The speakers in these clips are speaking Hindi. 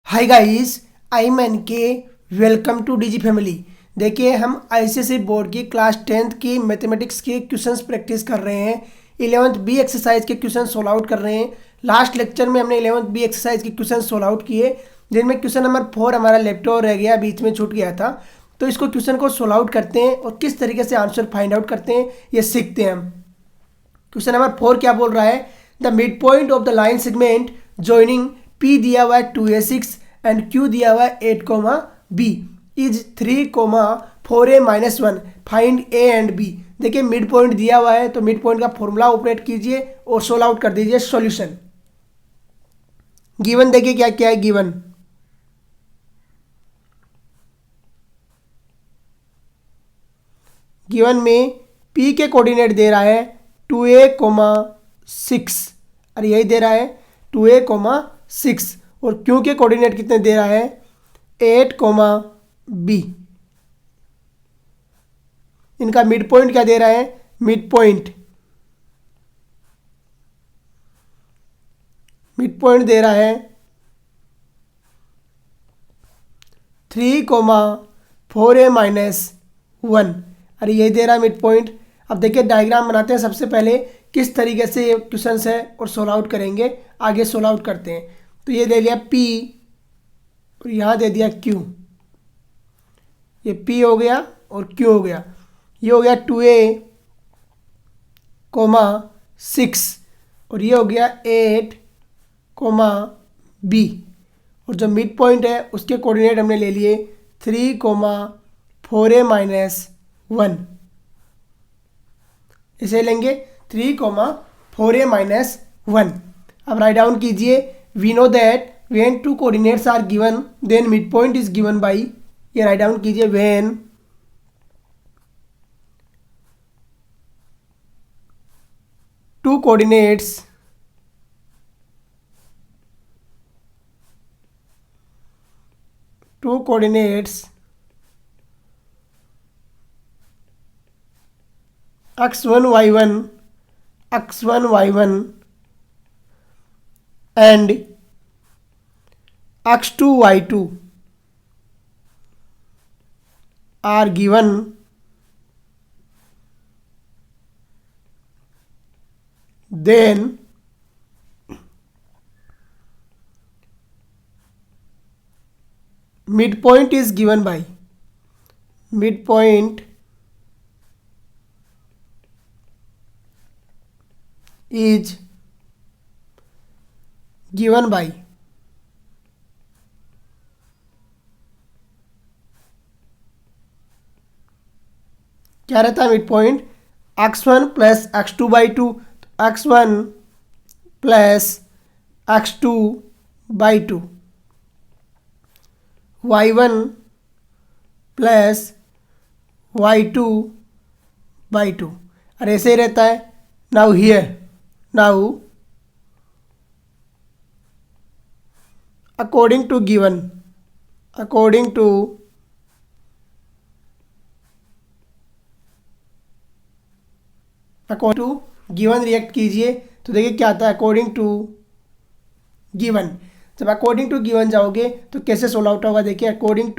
Hi guys, I am N K. Welcome to DG family. देखिए, हम आईसीएसई बोर्ड की क्लास 10th की मैथमेटिक्स के क्वेश्चंस प्रैक्टिस कर रहे हैं। 11th बी एक्सरसाइज के क्वेश्चन सोल्व आउट कर रहे हैं। लास्ट लेक्चर में हमने 11th बी एक्सरसाइज के क्वेश्चन सोल्व आउट किए, जिनमें क्वेश्चन नंबर 4 हमारा लेफ्ट ओवर रह गया, बीच में छूट गया था। तो इसको क्वेश्चन को सोल्व आउट करते हैं और किस तरीके से आंसर फाइंड आउट करते हैं ये सीखते हैं हम। क्वेश्चन नंबर 4 क्या बोल रहा है? The mid point of the line segment joining P दिया हुआ है 2a6 एंड Q दिया हुआ है 8, B is 3, 4a-1। Find A and B। देखिए, मिड पॉइंट दिया हुआ है तो मिड पॉइंट का फॉर्मूला ऑपरेट कीजिए और सोल्व आउट कर दीजिए सॉल्यूशन। गिवन देखिए क्या क्या है। गिवन में P के कोऑर्डिनेट दे रहा है 2a, 6 और यही दे रहा है 2a, 6 और Q के कोऑर्डिनेट कितने दे रहा है 8, B। इनका मिड पॉइंट क्या दे रहा है? मिड पॉइंट दे रहा है 3, 4a-1 और यही दे रहा है मिड पॉइंट। अब देखिए, डायग्राम बनाते हैं। सबसे पहले किस तरीके से ये क्वेश्चन है और सोल्व आउट करेंगे, आगे सोल्व आउट करते हैं। तो ये दे लिया P और यहाँ दे दिया Q। ये P हो गया और Q हो गया। ये हो गया 2a, 6 और ये हो गया 8, B। और जो मिड पॉइंट है उसके कोऑर्डिनेट हमने ले लिए 3, 4a-1। इसे लेंगे 3, 4a-1। अब राइट डाउन कीजिए। We know that when two coordinates are given then mid point is given by. ये राइट डाउन कीजिए। When two coordinates x1 y1 and x2 y2 are given, then midpoint is given by क्या रहता है mid point? x1 plus x2/2, x1 plus x2/2, y1 plus y2/2 और ऐसे ही रहता है। Now according to given react कीजिए। तो देखिए क्या आता है अकॉर्डिंग टू गिवन। जब अकॉर्डिंग टू गिवन जाओगे तो कैसे सोल्व आउट होगा? देखिए, according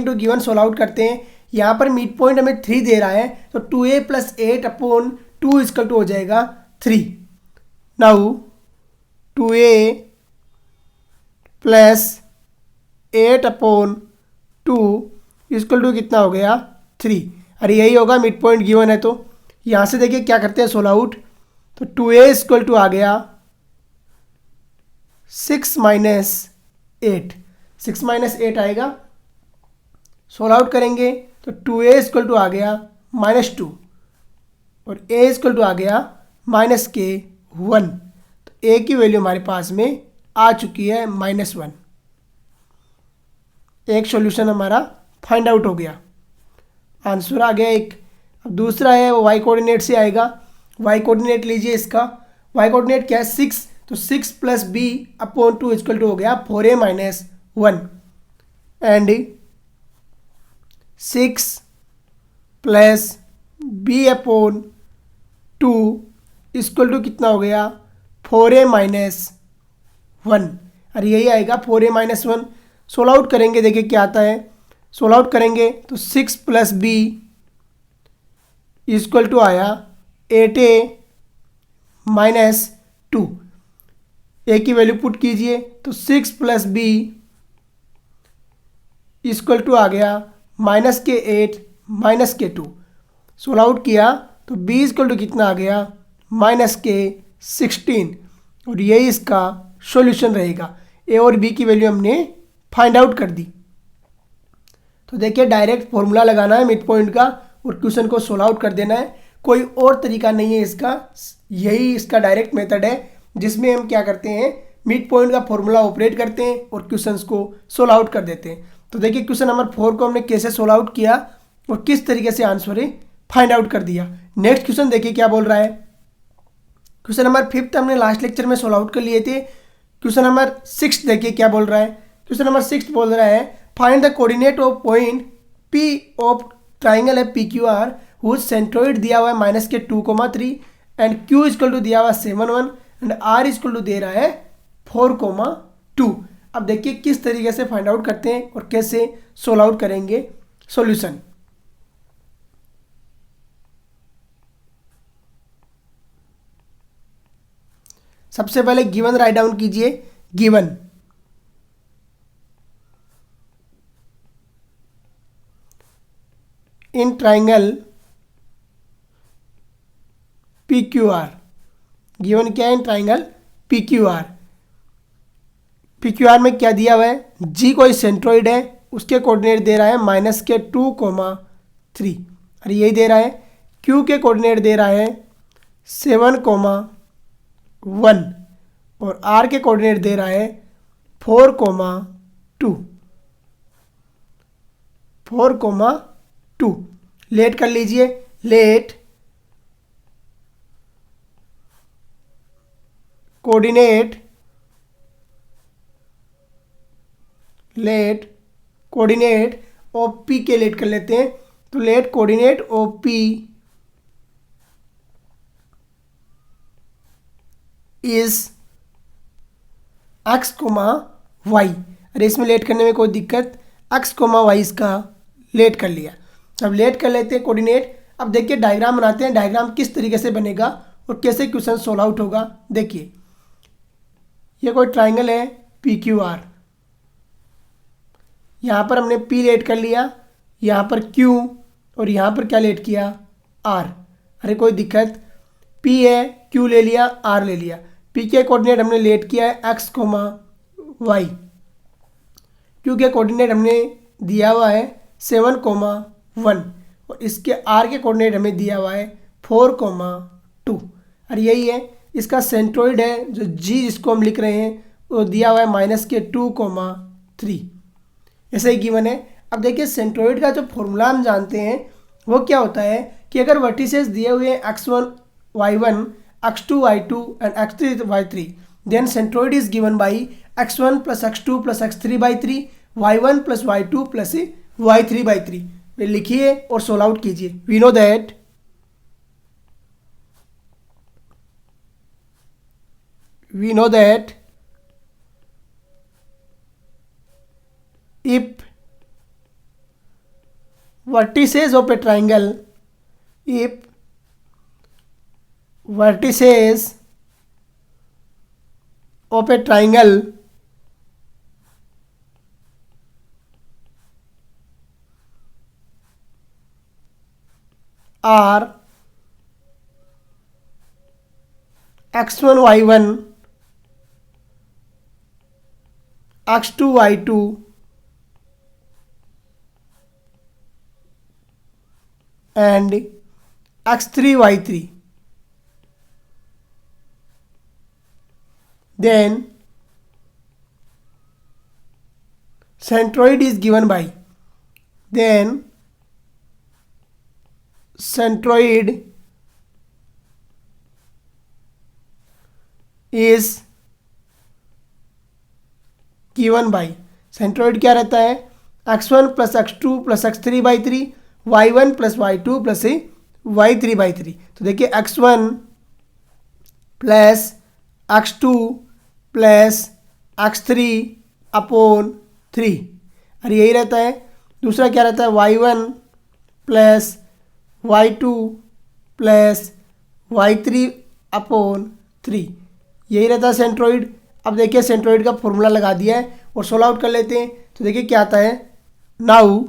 to given solve out करते हैं। यहाँ पर मिड पॉइंट हमें 3 दे रहा है तो 2a + 8/2 इक्वल टू हो जाएगा 3। नाउ 2a + 8/2 इक्वल टू कितना हो गया? 3। अरे यही होगा, मिड पॉइंट गिवन है। तो यहाँ से देखिए क्या करते हैं सोल्व आउट। तो 2a इक्वल टू आ गया 6 - 8। 6 - 8 आएगा। सोल्व आउट करेंगे तो 2a इक्वल टू आ गया -2 और a इक्वल टू आ गया -k1। तो a की वैल्यू हमारे पास में आ चुकी है -1। एक सॉल्यूशन हमारा फाइंड आउट हो गया, आंसर आ गया एक। अब दूसरा है वो वाई कोऑर्डिनेट से आएगा। वाई कोऑर्डिनेट लीजिए इसका। वाई कोऑर्डिनेट क्या है? 6। तो 6 + b/2 इक्वल टू हो गया 4a-1 and 6 + b/2 equal to कितना हो गया? 4a-1, अरे यही आएगा 4a-1। सोल्व आउट करेंगे, देखिए क्या आता है। सोल्व आउट करेंगे तो 6 + b इक्वल टू आया 8a-2। ए की वैल्यू पुट कीजिए तो 6 + b इक्वल टू आ गया -8 -2। सोल्व आउट किया तो b इक्वल टू कितना आ गया -16, और यही इसका सॉल्यूशन रहेगा। ए और बी की वैल्यू हमने फाइंड आउट कर दी। तो देखिए डायरेक्ट फॉर्मूला लगाना है मिड पॉइंट का और क्वेश्चन को सोल्व आउट कर देना है, कोई और तरीका नहीं है इसका। यही इसका डायरेक्ट मेथड है जिसमें हम क्या करते हैं, मिड पॉइंट का फॉर्मूला ऑपरेट करते हैं और क्वेश्चंस को सोल्व आउट कर देते हैं। तो देखिए क्वेश्चन नंबर 4 को हमने कैसे सोल्व आउट किया और किस तरीके से आंसर फाइंड आउट कर दिया। नेक्स्ट क्वेश्चन देखिए क्या बोल रहा है। क्वेश्चन नंबर 5 हमने लास्ट लेक्चर में सोल्व आउट कर लिए थे। क्वेश्चन नंबर 6 देखिए क्या बोल रहा है। क्वेश्चन नंबर 6 बोल रहा है find the coordinate of point P of triangle है PQR हुज सेंट्रोइड दिया हुआ है -2,3 एंड Q इक्वल टू दिया हुआ है 7,1 एंड R इक्वल टू दे रहा है 4,2। अब देखिए किस तरीके से फाइंड आउट करते हैं और कैसे सोल्व आउट करेंगे सॉल्यूशन। सबसे पहले गिवन राइट डाउन कीजिए। Given in triangle PQR, given क्या है इन ट्राइंगल PQR। PQR में क्या दिया हुआ है, G कोई सेंट्रोइड है, उसके कोऑर्डिनेट दे रहा है -2,3, अरे यही दे रहा है। Q के कोऑर्डिनेट दे रहा है 7,1 और R के कोऑर्डिनेट दे रहा है 4,2। लेट कर लीजिए। लेट कोऑर्डिनेट ऑफ P के लेट कर लेते हैं। तो let coordinate of P is x, y। अरे इसमें लेट करने में कोई दिक्कत, x, y इसका लेट कर लिया। अब लेट कर लेते हैं कोऑर्डिनेट। अब देखिए डायग्राम बनाते हैं, डायग्राम किस तरीके से बनेगा और कैसे क्वेश्चन सोल्व आउट होगा। देखिए ये कोई ट्राइंगल है PQR, यहाँ पर हमने P लेट कर लिया, यहाँ पर Q और यहाँ पर क्या लेट किया R। अरे कोई दिक्कत, P है, Q ले लिया, R ले लिया। P के कोऑर्डिनेट हमने लेट किया है x, y। Q के कोऑर्डिनेट हमने दिया हुआ है 7,1 और इसके R के कोऑर्डिनेट हमें दिया हुआ है 4,2। और यही है इसका सेंट्रोइड है जो G जिसको हम लिख रहे हैं वो दिया हुआ है -2,3। ऐसे ही गिवन है। अब देखिए सेंट्रोइड का जो फॉर्मूला हम जानते हैं वो क्या होता है कि अगर वर्टिसेस दिए हुए हैं x1 y1 x2 y2 and x3 y3 then centroid is given by x1 + x2 + x3/3 y1 + y2 + y3/3। लिखिए और सोल्व आउट कीजिए। We know that if vertices of a triangle are x1 y1 x2 y2 and x3 y3 then centroid is given by centroid is given by centroid क्या रहता है x1 + x2 + x3/3 y1 + y2 + y3/3। तो देखिए x1 + x2 plus x3 upon 3, और यही रहता है। दूसरा क्या रहता है, y1 plus y2 plus y3 upon 3, यही रहता है सेंट्रोइड। अब देखिए सेंट्रोइड का फॉर्मूला लगा दिया है और सोल्व आउट कर लेते हैं। तो देखिए क्या आता है, नाउ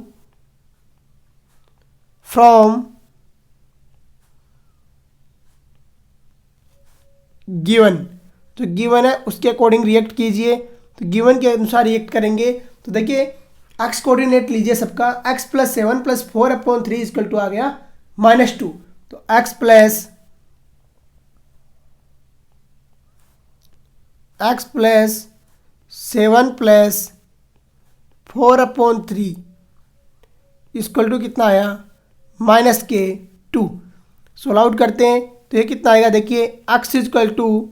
फ्रॉम गिवन, जो गिवन है उसके अकॉर्डिंग रिएक्ट कीजिए। तो गिवन के अनुसार रिएक्ट करेंगे। तो देखिए एक्स कोऑर्डिनेट लीजिए सबका, x plus 7 plus 4 upon 3 equal to आ गया -2। तो x plus 7 plus 4 upon 3 equal to कितना आया, -2। सोल्व आउट करते हैं तो ये कितना आएगा, देखिए x इक्वल टू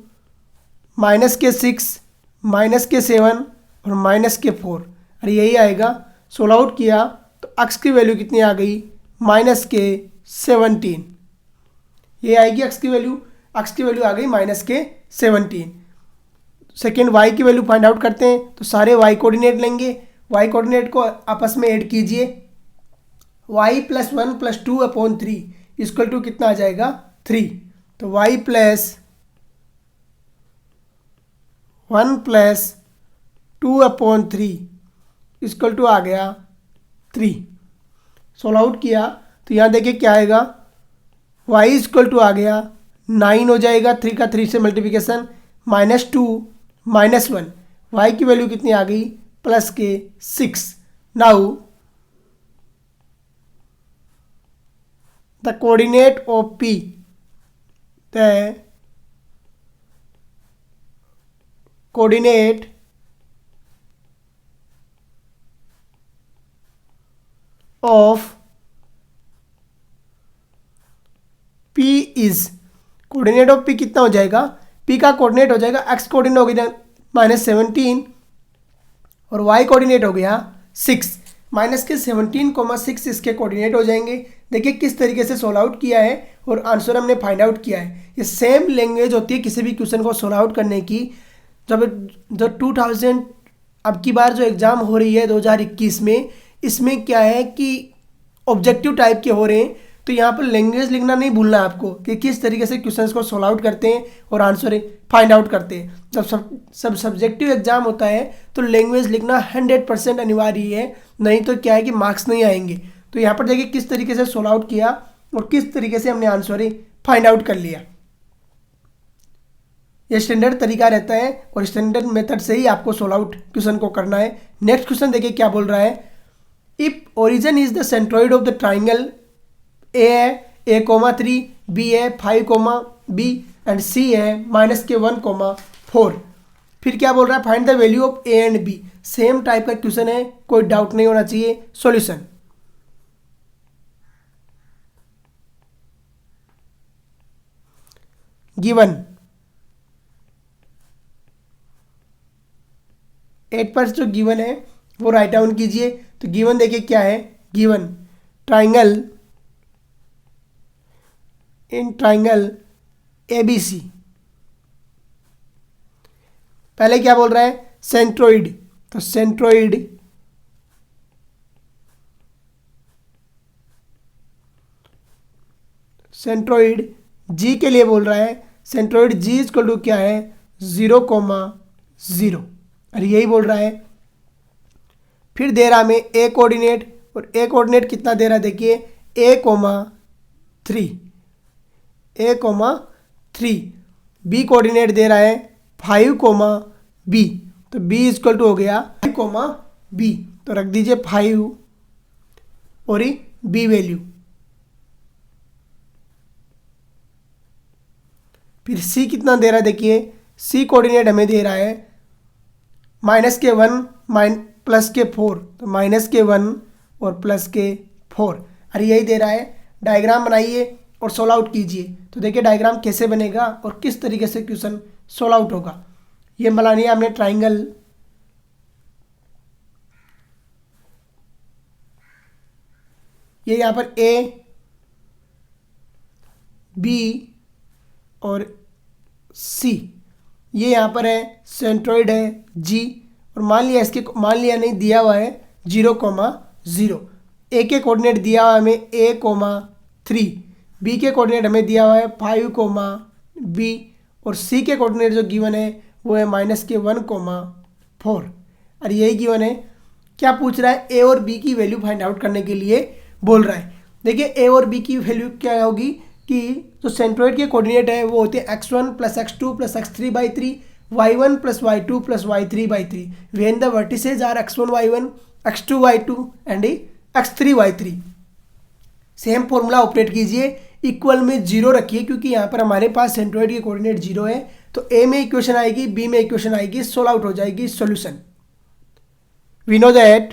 -6 -7 और -4, और यही आएगा। सोल्व आउट किया तो x की वैल्यू कितनी आ गई, -17, ये आएगी x की वैल्यू आ गई -17। सेकेंड y की वैल्यू फाइंड आउट करते हैं। तो सारे y कोऑर्डिनेट लेंगे, y कोऑर्डिनेट को आपस में ऐड कीजिए। y plus 1 plus 2 upon 3 equal to कितना आ जाएगा, 3। तो y plus 1 plus 2 upon 3 equal to आ गया 3। सोल्व आउट किया तो यहाँ देखिए क्या आएगा, y इक्वल टू आ गया 9 हो जाएगा, 3 का 3 से मल्टीप्लिकेशन, -2 -1, y की वैल्यू कितनी आ गई, +6। Now the coordinate of P, the coordinate of P is, coordinate of P कितना हो जाएगा, P का कोऑर्डिनेट हो जाएगा, x कोऑर्डिनेट हो गया -17 और y कोऑर्डिनेट हो गया 6, -17,6 इसके कोऑर्डिनेट हो जाएंगे। देखिए किस तरीके से सोल्व आउट किया है और आंसर हमने फाइंड आउट किया है। ये सेम लैंग्वेज होती है किसी भी क्वेश्चन को सोल्व आउट करने की। जब 2000 अब की बार जो एग्ज़ाम हो रही है 2021 में, इसमें क्या है कि ऑब्जेक्टिव टाइप के हो रहे हैं, तो यहाँ पर लैंग्वेज लिखना नहीं भूलना है आपको कि किस तरीके से क्वेश्चंस को सोल्व आउट करते हैं और आंसर फाइंड आउट करते हैं। जब सब सब्जेक्टिव एग्जाम होता है तो लैंग्वेज लिखना 100% अनिवार्य है, नहीं तो क्या है कि मार्क्स नहीं आएंगे। तो यहाँ पर देखिए किस तरीके से सोल्व आउट किया और किस तरीके से हमने आंसर फाइंड आउट कर लिया। ये स्टैंडर्ड तरीका रहता है और स्टैंडर्ड मेथड से ही आपको सोल्व आउट क्वेश्चन को करना है। नेक्स्ट क्वेश्चन देखिए क्या बोल रहा है, if origin is the centroid of the triangle A है a,3, b है 5, b एंड c है -1, 4। फिर क्या बोल रहा है, find the value of a and b। Same type का क्वेश्चन है, कोई डाउट नहीं होना चाहिए। सॉल्यूशन, गिवन 8 पर जो गिवन है वो राइट डाउन कीजिए। तो गिवन देखिए क्या है, given triangle in triangle ABC, पहले क्या बोल रहा है, सेंट्रोइड। तो सेंट्रोइड G के लिए बोल रहा है, सेंट्रोइड G इक्वल टू क्या है, 0,0, और यही बोल रहा है। फिर दे रहा हमें A कोऑर्डिनेट, और A कोऑर्डिनेट कितना दे रहा है, देखिए a,3, B कोऑर्डिनेट दे रहा है 5, तो B इक्वल टू हो गया 5, तो रख दीजिए 5 और B वैल्यू। फिर C कितना दे रहा है, देखिए C कोऑर्डिनेट हमें दे रहा है -1 +4, तो -1 और +4, अरे यही दे रहा है। डायग्राम बनाइए और सोल्व आउट कीजिए। तो देखिए डायग्राम कैसे बनेगा और किस तरीके से क्वेश्चन सोल्व आउट होगा। ये बनानी है हमने ट्राइंगल, ये यहाँ पर A, B और C, ये यहाँ पर है सेंट्रॉइड है जी, और मान लिया नहीं दिया हुआ है 0,0। ए के कोऑर्डिनेट दिया हुआ है हमें a,3, बी के कोऑर्डिनेट हमें दिया हुआ है 5,b, और सी के कोऑर्डिनेट जो गिवन है वो है -1,4। और यही गिवन है। क्या पूछ रहा है? ए और बी की वैल्यू फाइंड आउट करने के लिए बोल रहा है। देखिए ए और बी की वैल्यू क्या होगी कि जो सेंट्रोइड के कोऑर्डिनेट है वो होते हैं x1 + x2 + x3/3, y1 + y2 + y3/3 when the vertices are x1 y1, x2 y2 and x3 y3। Same formula operate कीजिए, इक्वल में 0 रखिए क्योंकि यहाँ पर हमारे पास सेंट्रोइड के कोऑर्डिनेट 0 है, तो ए में इक्वेशन आएगी, बी में इक्वेशन आएगी, सोल्व आउट हो जाएगी solution. we know that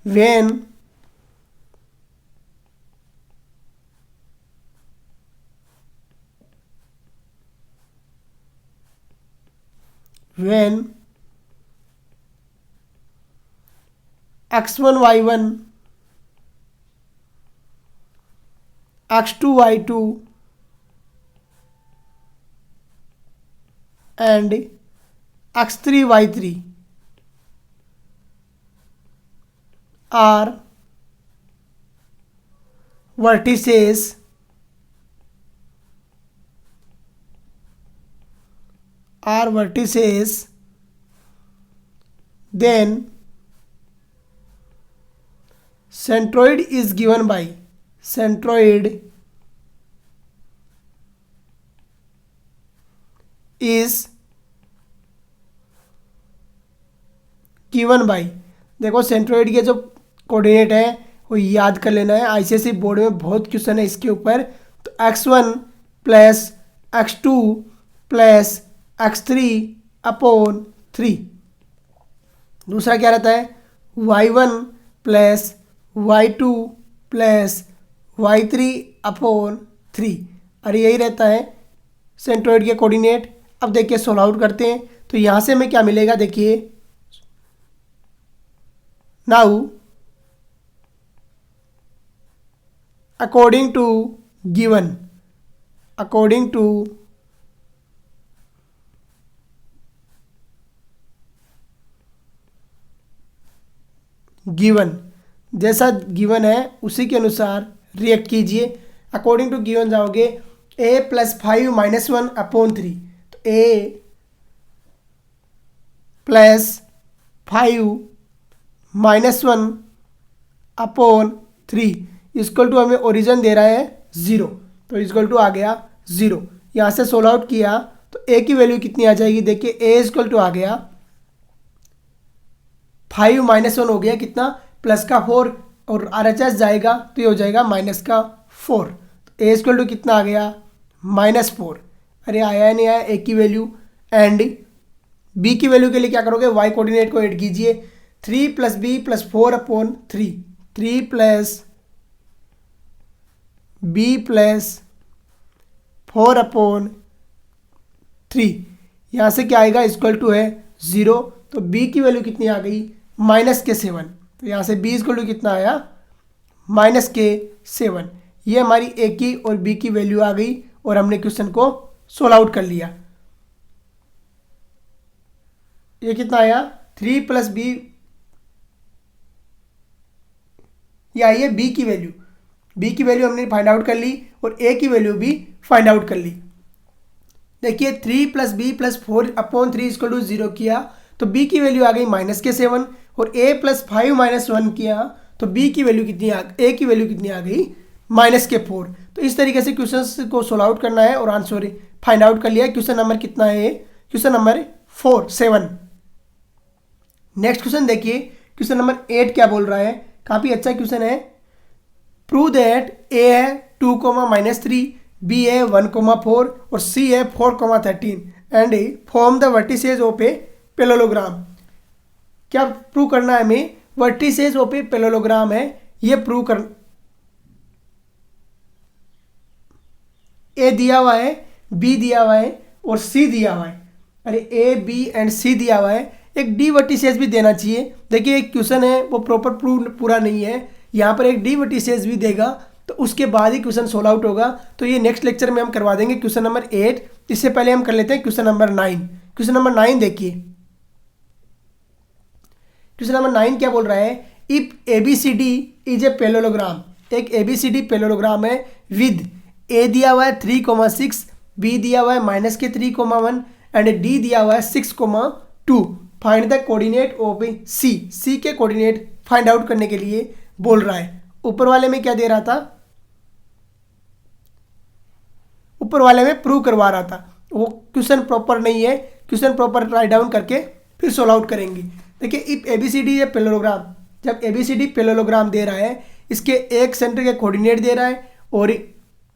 when x1 y1, x2 y2 and x3 y3 are vertices then centroid is given by देखो सेंट्रोइड के जो कोऑर्डिनेट है वो याद कर लेना है, आईसीएसई बोर्ड में बहुत क्वेश्चन है इसके ऊपर। तो x1 + x2 + x3/3। दूसरा क्या रहता है? y1 + y2 + y3/3, और यही रहता है सेंट्रोइड के कोऑर्डिनेट। अब देखिए सोल्व आउट करते हैं, तो यहाँ से हमें क्या मिलेगा? देखिए नाउ according to given जैसा गिवन है उसी के अनुसार रिएक्ट कीजिए। अकॉर्डिंग टू गिवन जाओगे a + 5 - 1/3, तो a + 5 - 1/3 इक्वल टू हमें ओरिजिन दे रहा है 0, तो इक्वल टू आ गया 0। यहाँ से सोल्व आउट किया तो a की वैल्यू कितनी आ जाएगी? देखिए a इक्वल टू आ गया 5 - 1 हो गया कितना? +4, और RHS जाएगा तो ये हो जाएगा -4। तो a इक्वल टू कितना आ गया? -4। अरे आया नहीं आया a की वैल्यू। एंड b की वैल्यू के लिए क्या करोगे? y कोऑर्डिनेट को ऐड कीजिए, 3 + b + 4/3, 3 + b + 4/3। यहाँ से क्या आएगा? इक्वल टू है 0। तो b की वैल्यू कितनी आ गई? -7। तो यहाँ से b इक्वल टू कितना आया? -7। ये हमारी a की और b की वैल्यू आ गई और हमने क्वेश्चन को सोल्व आउट कर लिया। ये कितना आया? 3 + b, ये आई है b की वैल्यू। b की वैल्यू हमने फाइंड आउट कर ली और a की वैल्यू भी फाइंड आउट कर ली। देखिए 3 + b + 4/3 इक्वल टू 0 किया तो b की वैल्यू आ गई -7, और a + 5 - 1 किया तो a की वैल्यू कितनी आ गई? -4। तो इस तरीके से क्वेश्चन को सोल्व आउट करना है और आंसर फाइंड आउट कर लिया। क्वेश्चन नंबर कितना है? Question number 7। नेक्स्ट क्वेश्चन देखिए, क्वेश्चन नंबर 8 क्या बोल रहा है? काफ़ी अच्छा क्वेश्चन है। प्रूव दैट a है 2, -3, b है 1,4 और c है 4,13 and form the vertices of a parallelogram. क्या प्रूव करना है हमें? वर्टिसेज ऑफ ए पैरेललोग्राम है, ये प्रूव कर। ए दिया हुआ है, बी दिया हुआ है और सी दिया हुआ है। अरे ए बी एंड सी दिया हुआ है, एक डी वर्टिसेज भी देना चाहिए। देखिए एक क्वेश्चन है वो प्रॉपर प्रूव पूरा नहीं है, यहाँ पर एक डी वर्टिसेज भी देगा तो उसके बाद ही क्वेश्चन सोल्व आउट होगा। तो ये नेक्स्ट लेक्चर में हम करवा देंगे क्वेश्चन नंबर 8। इससे पहले हम कर लेते हैं क्वेश्चन नंबर 9। क्वेश्चन नंबर 9 देखिए, क्वेश्चन नंबर 9 क्या बोल रहा है, if ABCD is a parallelogram, एक ABCD पैरेललोग्राम है विद ए दिया हुआ है 3,6, बी दिया हुआ है -3,1 एंड डी दिया हुआ है 6,2। फाइंड द कोऑर्डिनेट ऑफ सी के कोऑर्डिनेट फाइंड आउट करने के लिए बोल रहा है। ऊपर वाले में क्या दे रहा था, ऊपर वाले में प्रूव करवा रहा था, वो क्वेश्चन प्रॉपर नहीं है। क्वेश्चन प्रॉपर राइट डाउन करके फिर सोल्व आउट करेंगे। देखिए इफ ABCD ये पैरेललोग्राम, जब ABCD पैरेललोग्राम दे रहा है, इसके एक सेंटर के कोऑर्डिनेट दे रहा है और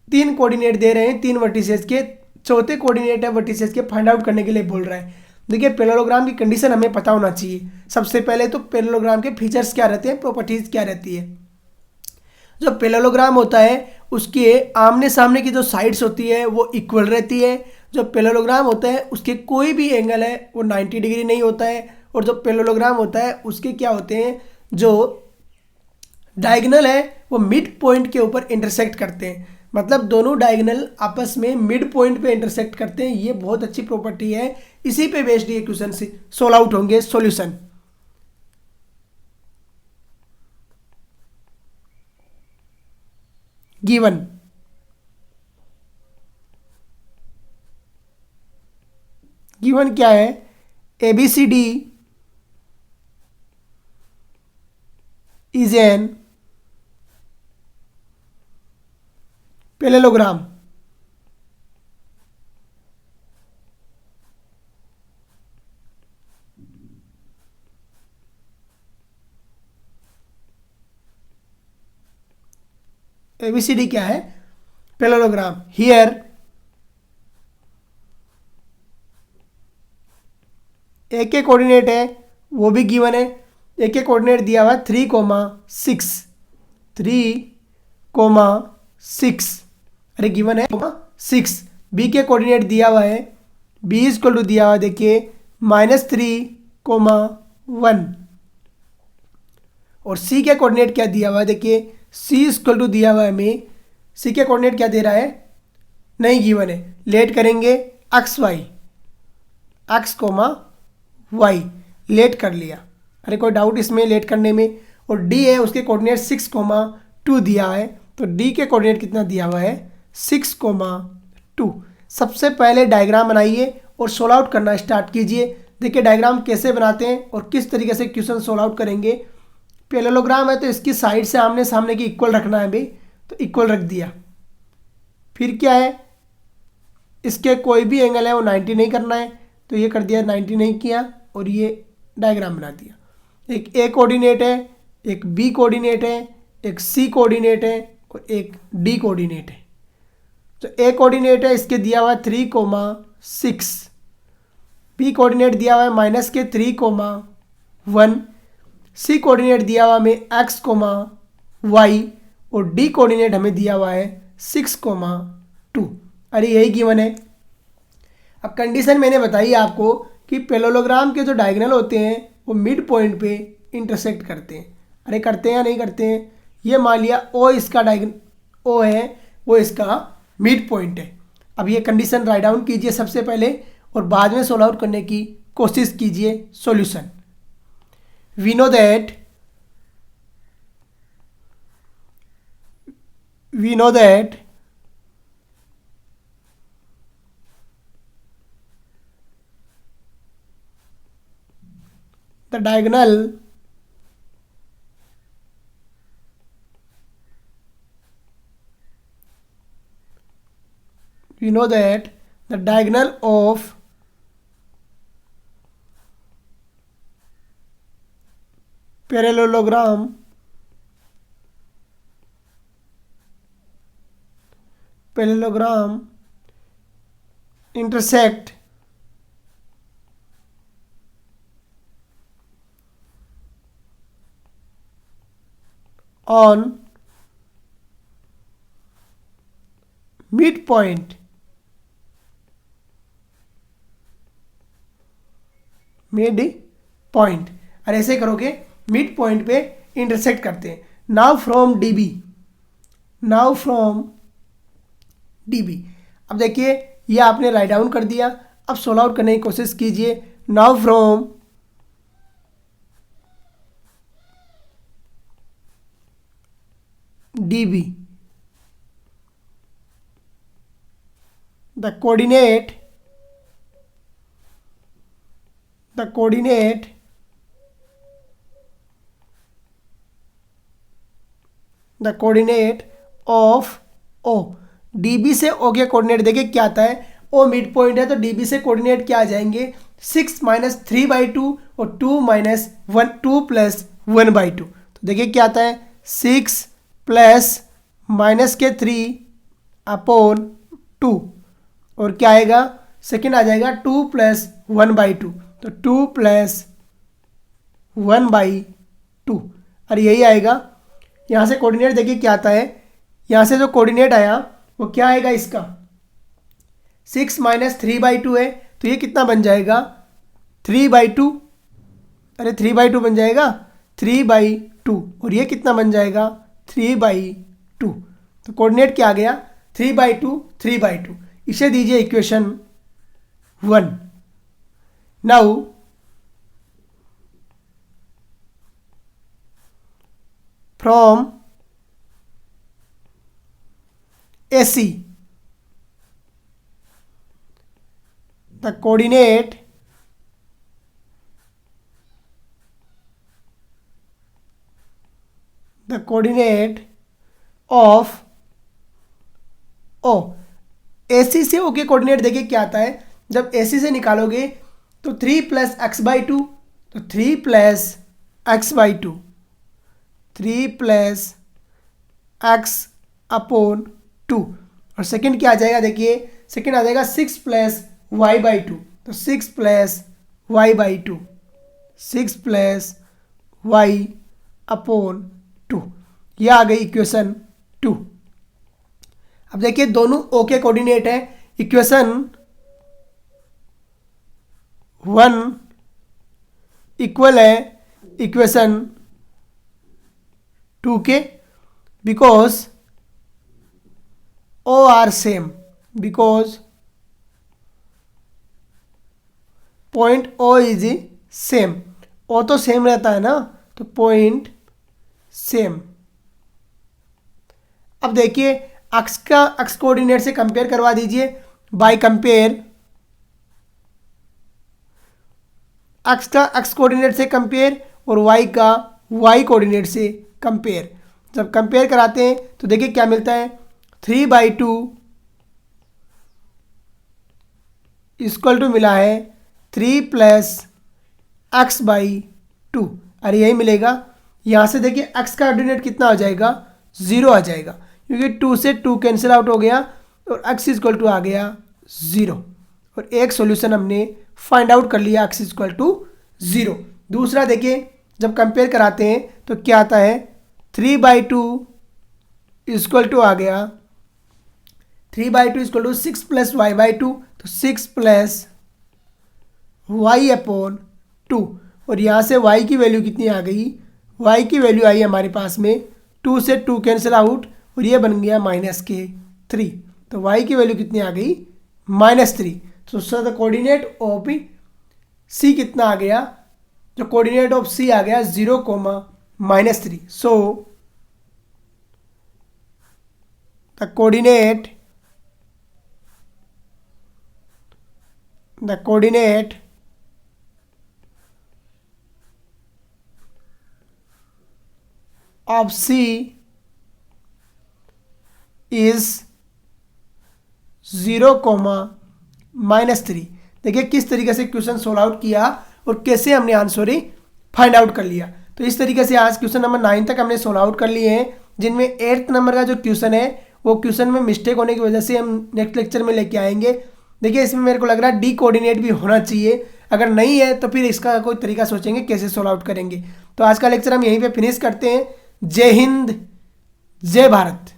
3 कोऑर्डिनेट दे रहे हैं 3 वर्टिसेस के, चौथे कोऑर्डिनेट है वर्टिसेस के फाइंड आउट करने के लिए बोल रहा है। देखिए पैरेललोग्राम की कंडीशन हमें पता होना चाहिए। सबसे पहले तो पैरेललोग्राम के फीचर्स क्या रहते हैं, प्रॉपर्टीज क्या रहती है। जो पैरेललोग्राम होता है उसके आमने सामने की जो साइड्स होती है वो इक्वल रहती है। जो पैरेललोग्राम होता है उसके कोई भी एंगल है वो 90 डिग्री नहीं होता है। और जो पैरेललोग्राम होता है उसके क्या होते हैं, जो डायगोनल है वो मिड पॉइंट के ऊपर इंटरसेक्ट करते हैं, मतलब दोनों डायगोनल आपस में मिड पॉइंट पे इंटरसेक्ट करते हैं। ये बहुत अच्छी प्रॉपर्टी है, इसी पे बेस्ड ये क्वेश्चन से सोल्व आउट होंगे। सॉल्यूशन गिवन, गिवन क्या है, ABCD is an parallelogram. ABCD क्या है, पैरेललोग्राम। हियर ए के कोऑर्डिनेट है वो भी गिवन है। ए के कोऑर्डिनेट दिया हुआ है 3,6, 3,6, अरे गिवन है 6। बी के कोऑर्डिनेट दिया हुआ है, बी इक्वल टू दिया हुआ है देखिए -3,1 और सी के कोऑर्डिनेट क्या दिया हुआ है देखिए, सी इक्वल टू दिया हुआ है हमें, सी के कोऑर्डिनेट क्या दे रहा है, नहीं गिवन है। लेट करेंगे XY, x, y, लेट कर लिया। अरे कोई डाउट इसमें लेट करने में। और डी है उसके कोऑर्डिनेट 6,2 दिया है, तो डी के कोऑर्डिनेट कितना दिया हुआ है 6,2। सबसे पहले डायग्राम बनाइए और सोल्व आउट करना स्टार्ट कीजिए। देखिए डायग्राम कैसे बनाते हैं और किस तरीके से क्वेश्चन सोल्व आउट करेंगे। पैरेललोग्राम है तो इसकी साइड से आमने सामने की इक्वल रखना है भाई, तो इक्वल रख दिया। फिर क्या है, इसके कोई भी एंगल है वो 90 नहीं करना है, तो ये कर दिया 90 नहीं किया और ये डायग्राम बना दिया। एक ए कोऑर्डिनेट है, एक बी कोऑर्डिनेट है, एक सी कोऑर्डिनेट है और एक डी कोऑर्डिनेट है। तो ए कोऑर्डिनेट है इसके दिया हुआ है 3,6, बी कोऑर्डिनेट दिया हुआ है -3,1, सी कोऑर्डिनेट दिया हुआ हमें x, y और डी कोऑर्डिनेट हमें दिया हुआ है 6,2। अरे यही गिवन है। अब कंडीशन मैंने बताई आपको कि पैरेललोग्राम के जो डायगोनल होते हैं वो मिड पॉइंट पे इंटरसेक्ट करते हैं। अरे करते हैं या नहीं करते हैं। ये मान लिया ओ इसका ओ है, वो इसका मिड पॉइंट है। अब ये कंडीशन राइट डाउन कीजिए सबसे पहले और बाद में सोल्व आउट करने की कोशिश कीजिए। Solution, we know that the diagonal of parallelogram intersect on midpoint, mid point. और ऐसे करोगे मिड पॉइंट पे इंटरसेक्ट करते हैं। Now now from DB। अब देखिए ये आपने राइट डाउन कर दिया। अब सोल्व आउट करने की कोशिश कीजिए। Now from DB the coordinate of O। DB से O के कोऑर्डिनेट देखिए क्या आता है, O मिड पॉइंट है तो DB से कोऑर्डिनेट क्या आ जाएंगे, 6 माइनस 3/2 और 2 माइनस 1 2 प्लस 1/2। तो देखिए क्या आता है 6 प्लस माइनस के 3 अपॉन 2 और क्या आएगा सेकेंड आ जाएगा 2 प्लस 1/2 तो 2 प्लस 1/2 और यही आएगा। यहाँ से कोऑर्डिनेट देखिए क्या आता है, यहाँ से जो कोऑर्डिनेट आया वो क्या आएगा इसका 6 माइनस 3/2 है तो ये कितना बन जाएगा 3/2। अरे 3/2 बन जाएगा 3/2 और ये कितना बन जाएगा 3/2। तो कोऑर्डिनेट क्या आ गया 3/2 3/2। इसे दीजिए equation 1। Now from AC the coordinate of O। AC से O के कोऑर्डिनेट देखिए क्या आता है, जब AC से निकालोगे तो 3 प्लस x/2 तो 3 plus x/2 3 plus x upon 2 और सेकंड क्या आ जाएगा देखिए सेकंड आ जाएगा 6 प्लस y/2 तो 6 plus y/2 6 plus y upon 2। यह आ गई इक्वेशन 2। अब देखिए दोनों O के कोऑर्डिनेट है। इक्वेशन 1 इक्वल है इक्वेशन 2 के because O are same, because point O is same. O तो सेम रहता है ना तो पॉइंट सेम। अब देखिए एक्स का एक्स कोऑर्डिनेट से कंपेयर करवा दीजिए बाय कंपेयर एक्स का एक्स कोऑर्डिनेट से कंपेयर और वाई का वाई कोऑर्डिनेट से कंपेयर। जब कंपेयर कराते हैं तो देखिए क्या मिलता है 3/2 इक्वल टू मिला है 3 प्लस x/2 अरे यही मिलेगा। यहाँ से देखिए x का कोऑर्डिनेट कितना आ जाएगा 0 आ जाएगा क्योंकि 2 से 2 कैंसिल आउट हो गया और x इक्वल टू आ गया 0 और एक सॉल्यूशन हमने फाइंड आउट कर लिया x इक्वल टू 0। दूसरा देखिए जब कंपेयर कराते हैं तो क्या आता है 3/2 इक्वल टू आ गया 3/2 इक्वल टू 6 प्लस y/2 तो 6 प्लस y अपॉन 2 और यहाँ से y की वैल्यू कितनी आ गई y की वैल्यू आई हमारे पास में 2 से 2 कैंसिल आउट और ये बन गया -3 तो y की वैल्यू कितनी आ गई -3। तो द कोऑर्डिनेट ऑफ C कितना आ गया, जो कोऑर्डिनेट ऑफ C आ गया 0, -3। So the coordinate of C is 0, -3। देखिए किस तरीके से क्वेश्चन सोल्व आउट किया और कैसे हमने आंसर फाइंड आउट कर लिया। तो इस तरीके से आज क्वेश्चन नंबर 9 तक हमने सोल्व आउट कर लिए हैं, जिनमें 8th नंबर का जो क्वेश्चन है वो क्वेश्चन में मिस्टेक होने की वजह से हम नेक्स्ट लेक्चर में लेके आएंगे। देखिए इसमें मेरे को लग रहा है डी कोऑर्डिनेट भी होना चाहिए, अगर नहीं है तो फिर इसका कोई तरीका सोचेंगे कैसे सोल्व आउट करेंगे। तो आज का लेक्चर हम यहीं पे फिनिश करते हैं। जय हिंद, जय भारत।